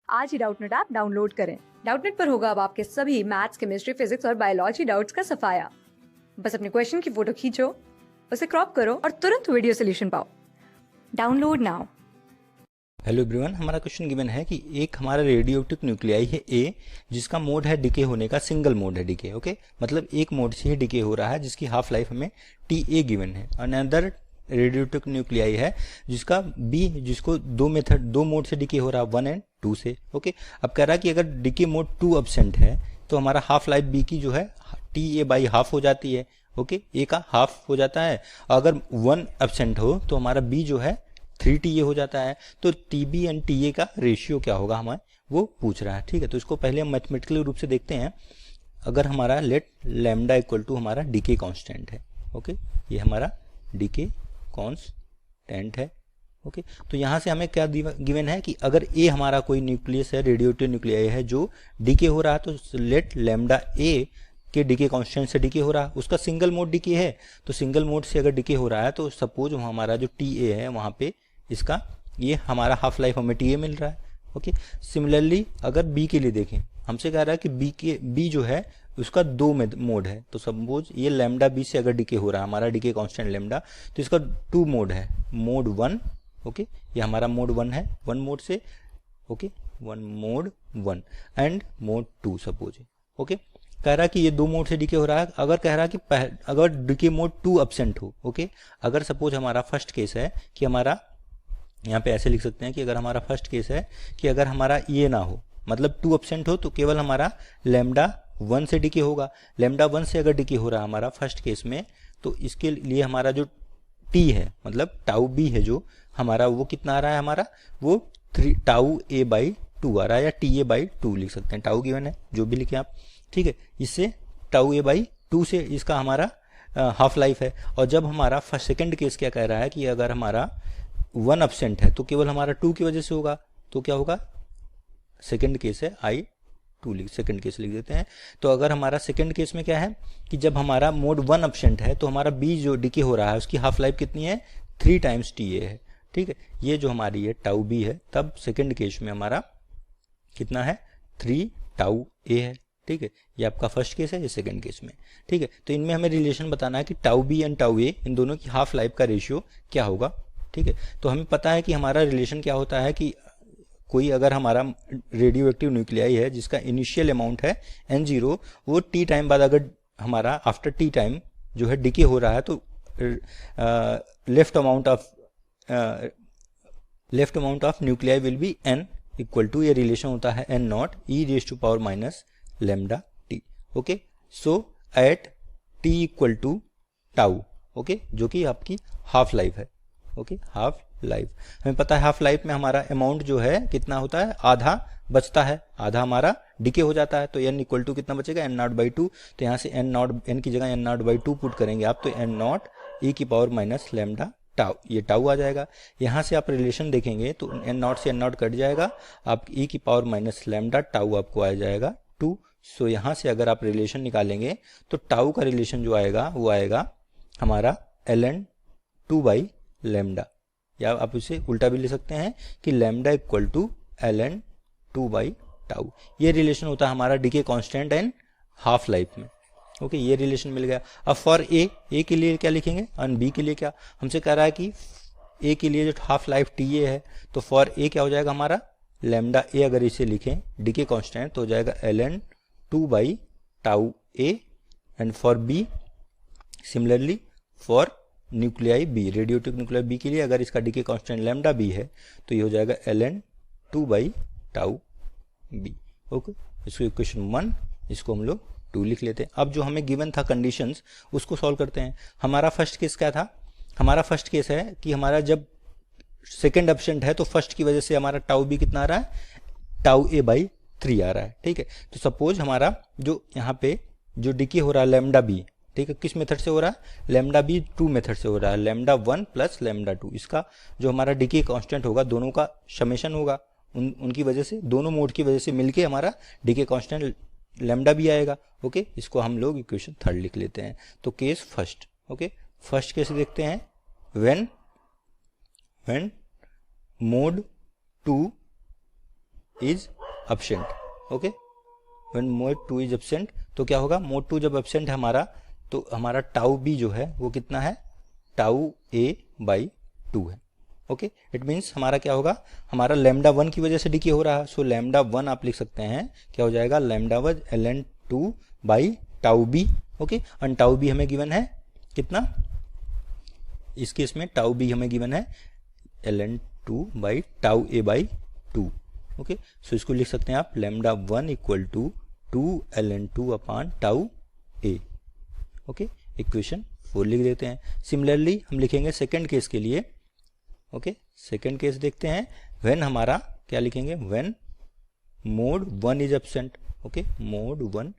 आज ही Doubtnut app download करें। Doubtnut पर होगा अब आपके सभी मैथ्स, केमिस्ट्री, फिजिक्स और बायोलॉजी डाउट्स का सफाया। बस अपने क्वेश्चन की फोटो खींचो, उसे क्रॉप करो और तुरंत वीडियो सोल्यूशन पाओ। Download now. हेलो एवरीवन, हमारा क्वेश्चन गिवन है कि एक हमारा रेडियोएक्टिव न्यूक्लियाई है ए, जिसका मोड है डिके होने का, सिंगल मोड है डिके। ओके, मतलब एक मोड से ही डिके हो रहा है, जिसकी हाफ लाइफ हमें टी ए गिवन है। अनदर रेडियोएक्टिव न्यूक्लियाई है जिसका बी, जिसको दो मोड से डिके हो रहा है, 1 एंड 2 से। ओके, अब कह रहा है कि अगर डिके मोड 2 एब्सेंट है तो हमारा हाफ लाइफ बी की जो है टी ए बाई हाफ हो जाती है। ओके, ए का हाफ हो जाता है। अगर 1 एब्सेंट हो तो हमारा बी जो है 3TA हो जाता है। तो TB एंड TA का रेशियो क्या होगा हमें वो पूछ रहा है। ठीक है, तो इसको पहले हम मैथमेटिकल रूप से देखते हैं। अगर हमारा लेट लैम्डा इक्वल टू हमारा डीके कांस्टेंट है। ओके, ये हमारा डीके कांस्टेंट है। ओके, तो यहाँ से हमें क्या गिवन है कि अगर ए हमारा कोई न्यूक्लियस है, रेडियोएक्टिव न्यूक्लियाई है जो डीके हो रहा है, तो लेट लैम्डा ए के डीके कांस्टेंट से डीके हो रहा है, उसका सिंगल मोड डीके है। तो सिंगल मोड से अगर डीके हो रहा है तो सपोज हमारा जो TA है वहाँ पे इसका ये हमारा हाफ लाइफ हमें TA मिल रहा है। ओके, सिमिलरली अगर B के लिए देखें, हमसे कह रहा है कि B जो है उसका 2 मोड है। तो सपोज ये लैम्डा B से अगर डीके हो रहा है, हमारा डीके कांस्टेंट लैम्डा, तो इसका 2 मोड है, मोड 1। ओके, ये हमारा मोड 1 है, 1 मोड से। Okay, 1 mode 1 and mode 2 suppose. Okay, कह रहा है कि ये 2 मोड से डीके हो रहा है। अगर कह रहा है कि अगर डीके मोड 2 एब्सेंट हो। ओके, अगर सपोज हमारा फर्स्ट केस है कि हमारा, यहाँ पे ऐसे लिख सकते हैं कि अगर हमारा फर्स्ट केस है कि अगर हमारा ये ना हो, मतलब 2 एब्सेंट हो, तो केवल हमारा लैम्डा 1 से डीके होगा। लैम्डा 1 से अगर डीके हो रहा है हमारा फर्स्ट केस में, तो इसके लिए हमारा जो टी है, मतलब टाउ बी है जो हमारा, वो कितना आ रहा है हमारा, वो 3 टाउ ए बाई 2 आ रहा है, या टी ए बाई 2 लिख सकते हैं। टाउ गिवन है, जो भी लिखे आप। ठीक है, इससे टाउ ए बाई 2 से इसका हमारा हाफ लाइफ है। और जब हमारा सेकंड केस क्या कह रहा है कि अगर हमारा 1 एब्सेंट है तो केवल हमारा 2 की वजह से होगा, तो क्या होगा, सेकंड केस है I2 सेकंड केस लिख देते हैं। तो अगर हमारा सेकंड केस में क्या है कि जब हमारा मोड 1 एब्सेंट है तो हमारा बी जो डीके हो रहा है उसकी हाफ लाइफ कितनी है, 3 टाइम्स TA है। ठीक है, ये जो हमारी है टाउ बी है, तब सेकंड केस में हमारा कितना है, 3 टाउ ए है। ठीक है, ये आपका फर्स्ट केस है, ये सेकंड केस में। ठीक है, तो इनमें हमें रिलेशन बताना है कि टाउ बी एंड टाउ ए, इन दोनों की हाफ लाइफ का रेशियो क्या होगा। ठीक है, तो हमें पता है कि हमारा रिलेशन क्या होता है कि कोई अगर हमारा रेडियोएक्टिव न्यूक्लियाई है जिसका इनिशियल अमाउंट है N0, वो टी टाइम बाद अगर हमारा आफ्टर टी टाइम जो है डिके हो रहा है, तो left amount of nuclei will be N equal to, ये रिलेशन होता है N0 e raise to power minus lambda t. Okay, so at t equal to tau, okay, जो कि आपकी हाफ लाइफ है। ओके, हाफ लाइफ हमें पता है, हाफ लाइफ में हमारा अमाउंट जो है कितना होता है, आधा बचता है, आधा हमारा डिके हो जाता है। तो n इक्वल टू कितना बचेगा, N0 बाई 2। तो यहाँ से n की जगह N0 बाई 2 पुट करेंगे आप, तो N0 e की पावर माइनस लैम्डा टाउ, ये टाउ आ जाएगा। यहाँ से आप रिलेशन देखेंगे तो N0 से N0 कट जाएगा, आप e की पावर माइनस लैम्डा टाउ आपको आ जाएगा 2। सो यहाँ से अगर आप रिलेशन निकालेंगे तो टाउ का रिलेशन जो आएगा वो आएगा हमारा ln 2 बाई लैम्डा, या आप इसे उल्टा भी ले सकते हैं कि lambda equal to ln 2 by tau. ये रिलेशन होता है हमारा decay constant and half life में। ओके, ये रिलेशन मिल गया। अब फॉर ए के लिए क्या लिखेंगे और बी के लिए क्या, हमसे कह रहा है कि ए के लिए जो हाफ लाइफ TA है, तो फॉर ए क्या हो जाएगा हमारा, लैम्डा ए अगर इसे लिखें डीके कांस्टेंट तो हो जाएगा ln 2 by tau A. And for B similarly, for nuclei B, radioactive nuclei B के लिए अगर इसका डीके कांस्टेंट लैम्डा बी है तो ये हो जाएगा ln 2 by tau B. Okay, इसको इक्वेशन 1, इसको हम लोग 2 लिख लेते हैं। अब जो हमें गिवन था कंडीशंस, उसको सॉल्व करते हैं। हमारा फर्स्ट केस क्या था, हमारा फर्स्ट केस है कि हमारा जब सेकेंड एब्सेंट है तो फर्स्ट की वजह से हमारा टाउ बी कितना आ रहा है, टाउ ए बाई 3 आ रहा है। ठीक है, तो सपोज हमारा जो यहाँ पे जो डीके हो रहा है लैम्डा बी, ठीक है, किस मेथड से हो रहा है, लैम्डा बी 2 मेथड से हो रहा है, लैम्डा 1 प्लस लैम्डा 2। इसका जो हमारा डीके कांस्टेंट होगा दोनों का समेशन होगा, उनकी वजह से, दोनों मोड की वजह से मिलके हमारा डीके कांस्टेंट लैम्डा भी आएगा। ओके, इसको हम लोग इक्वेशन 3 लिख लेते हैं। तो case first, okay, first case देखते हैं, when mode 2 is absent, okay. When mode 2 is absent तो क्या होगा, मोड 2 जब एब्सेंट है हमारा तो हमारा टाउ बी जो है वो कितना है, टाउ ए बाई 2 है, ओके। इट मीन्स हमारा क्या होगा, हमारा लैम्डा 1 की वजह से डिके हो रहा है, सो लैम्डा 1 आप लिख सकते हैं, क्या हो जाएगा, lambda 1 ln 2 by tau B, okay. और टाउ बी हमें गिवन है कितना, इस केस में टाउ बी हमें गिवन है ln 2 by tau A by 2, okay. So इसको लिख सकते हैं आप lambda 1 equal to 2 ln 2 upon tau A, okay. Equation 4 लिख देते हैं। सिमिलरली हम लिखेंगे सेकंड केस के लिए, ओके। सेकंड केस देखते हैं, व्हेन हमारा क्या लिखेंगे, when mode 1 is absent, okay, mode 1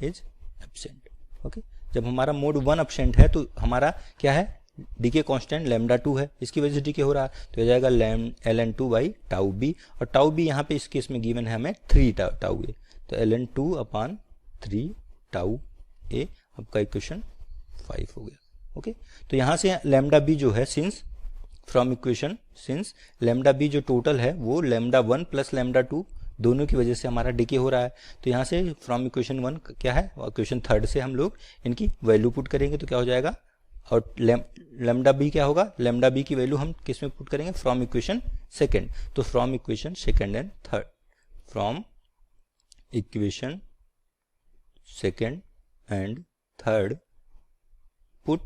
is absent, okay. जब हमारा मोड 1 एब्सेंट है तो हमारा क्या है, डीके कांस्टेंट लैम्डा 2 है, इसकी वजह से डीके हो रहा है, तो हो जाएगा ln 2 बाई टाउ बी, और टाउ बी यहाँ पे इस केस में गिवन है हमें 3 टाउ ए, तो ln 2 अपान 3 टाउ ए, आपका इक्वेशन 5 हो गया, ओके। तो यहाँ से लैम्डा बी जो है, since from equation, since lambda B जो टोटल है वो लैम्डा 1 प्लस लैम्डा 2 दोनों की वजह से हमारा डिके हो रहा है, तो यहाँ से फ्रॉम इक्वेशन 1 क्या है, इक्वेशन 3 से हम लोग इनकी वैल्यू पुट करेंगे तो क्या हो जाएगा, और लैम्डा बी क्या होगा, लैम्डा बी की वैल्यू हम किस में पुट करेंगे, फ्रॉम इक्वेशन सेकेंड, तो from equation second and third, from equation second and third put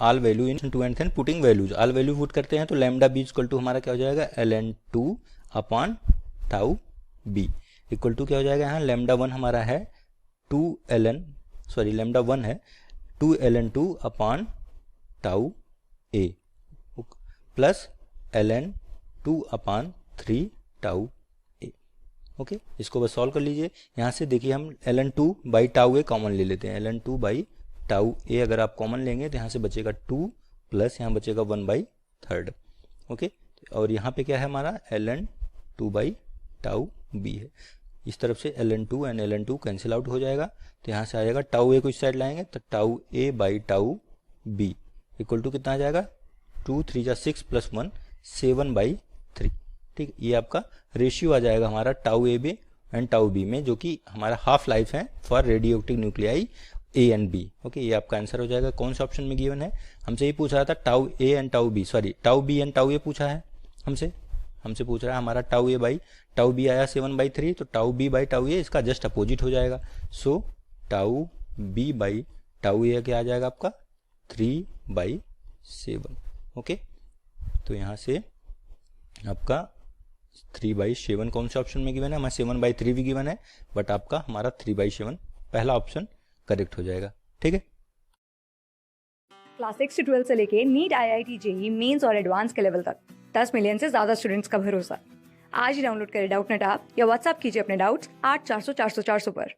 all value in 2 and then putting values, all value put करते हैं तो लैम्डा बी इक्वल टू हमारा क्या हो जाएगा, ln 2 upon tau B equal to क्या हो जाएगा, यहाँ लैम्डा 1 हमारा है लैम्डा 1 है 2 ln 2 upon tau A plus ln 2 upon 3 tau A, okay. इसको बस सॉल्व कर लीजिए। यहाँ से देखिए हम ln 2 by tau A common ले लेते हैं, ln 2 बाई टाउ ए अगर आप कॉमन लेंगे तो यहाँ से बचेगा 2 प्लस यहाँ बचेगा 1/3, ओके। और यहाँ पे क्या है हमारा ln 2 बाई टाउ बी है, इस तरफ से ln 2 and ln 2 cancel out हो जाएगा, तो यहाँ से आ जाएगा टाउ ए को इस साइड लाएंगे तो tau A by tau B equal to कितना आ जाएगा, 2 3 जा 6 प्लस 1 7/3, ठीक। ये आपका रेशियो आ जाएगा हमारा tau A B and tau B में, जो कि हमारा हाफ लाइफ है for radioactive nuclei A and B, okay. ये आपका आंसर हो जाएगा। कौन सा ऑप्शन में गिवन है, हमसे ये पूछ रहा था tau A and tau B, sorry tau B and tau A पूछा है हमसे पूछ रहा है हमारा tau A by tau B आया 7/3, तो tau B by tau A इसका जस्ट अपोजिट हो जाएगा, so tau B by tau A क्या आ जाएगा आपका 3/7, ओके। तो यहाँ से आपका 3/7 कौन से ऑप्शन में गिवन है, हमारा 7/3 भी गिवन है, बट आपका हमारा 3/7 पहला ऑप्शन करेक्ट हो जाएगा, ठीक है। क्लास 6 से 12 से लेके नीट, IIT, जेईई मेंस और एडवांस के लेवल तक 10 मिलियन से ज्यादा स्टूडेंट्स का भरोसा। आज ही डाउनलोड करें डाउटनेट ऐप या व्हाट्सएप कीजिए अपने डाउट्स 8400 400 400 पर।